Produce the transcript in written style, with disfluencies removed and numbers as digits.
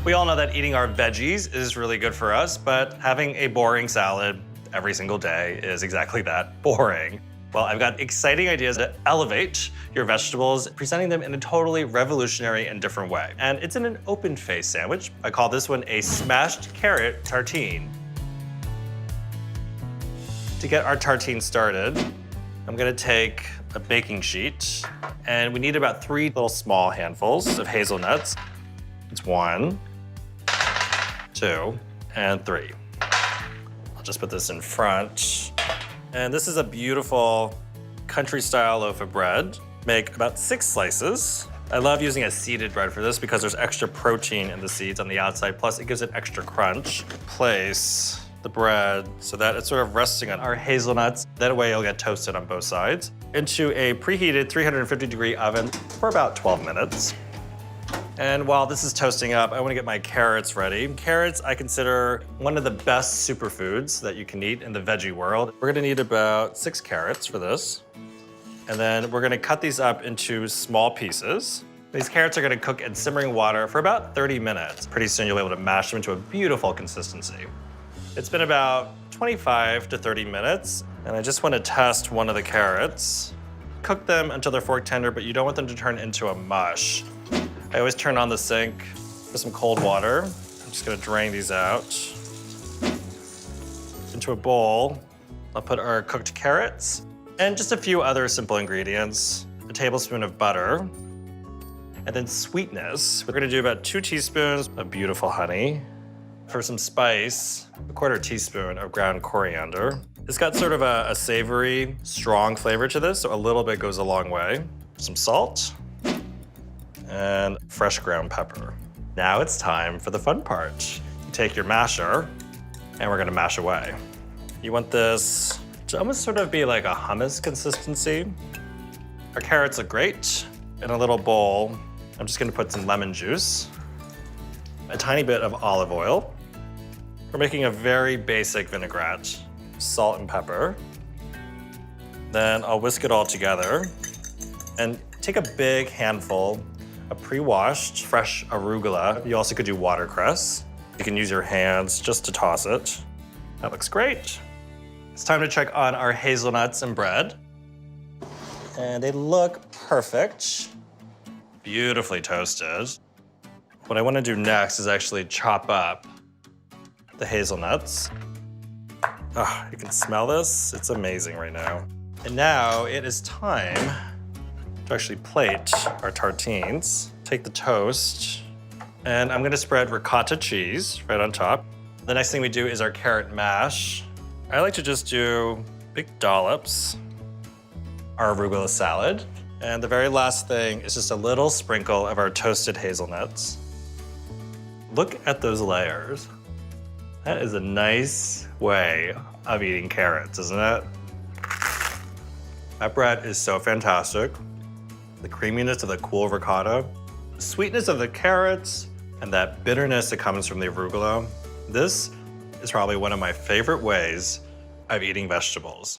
We all know that eating our veggies is really good for us, but having a boring salad every single day is exactly that, boring. Well, I've got exciting ideas to elevate your vegetables, presenting them in a totally revolutionary and different way. And it's in an open-faced sandwich. I call this one a smashed carrot tartine. To get our tartine started, I'm gonna take a baking sheet, and we need about 3 little small handfuls of hazelnuts. It's 1, 2, and 3. I'll just put this in front. And this is a beautiful country-style loaf of bread. Make about 6 slices. I love using a seeded bread for this because there's extra protein in the seeds on the outside, plus it gives it extra crunch. Place the bread so that it's sort of resting on our hazelnuts. That way it'll get toasted on both sides. Into a preheated 350-degree oven for about 12 minutes. And while this is toasting up, I want to get my carrots ready. Carrots I consider one of the best superfoods that you can eat in the veggie world. We're gonna need about 6 carrots for this. And then we're gonna cut these up into small pieces. These carrots are gonna cook in simmering water for about 30 minutes. Pretty soon you'll be able to mash them into a beautiful consistency. It's been about 25 to 30 minutes, and I just want to test one of the carrots. Cook them until they're fork tender, but you don't want them to turn into a mush. I always turn on the sink with some cold water. I'm just gonna drain these out. Into a bowl, I'll put our cooked carrots and just a few other simple ingredients. A tablespoon of butter. And then sweetness, we're gonna do about 2 teaspoons of beautiful honey. For some spice, a 1/4 teaspoon of ground coriander. It's got sort of a savory, strong flavor to this, so a little bit goes a long way. Some salt. And fresh ground pepper. Now it's time for the fun part. You take your masher, and we're gonna mash away. You want this to almost sort of be like a hummus consistency. Our carrots look great. In a little bowl, I'm just gonna put some lemon juice, a tiny bit of olive oil. We're making a very basic vinaigrette, salt and pepper. Then I'll whisk it all together and take a big handful of pre-washed fresh arugula. You also could do watercress. You can use your hands just to toss it. That looks great. It's time to check on our hazelnuts and bread. And they look perfect. Beautifully toasted. What I want to do next is actually chop up the hazelnuts. Oh, you can smell this? It's amazing right now. And now it is time to actually plate our tartines. Take the toast, and I'm gonna spread ricotta cheese right on top. The next thing we do is our carrot mash. I like to just do big dollops. Our arugula salad. And the very last thing is just a little sprinkle of our toasted hazelnuts. Look at those layers. That is a nice way of eating carrots, isn't it? That bread is so fantastic. The creaminess of the cool ricotta, the sweetness of the carrots, and that bitterness that comes from the arugula. This is probably one of my favorite ways of eating vegetables.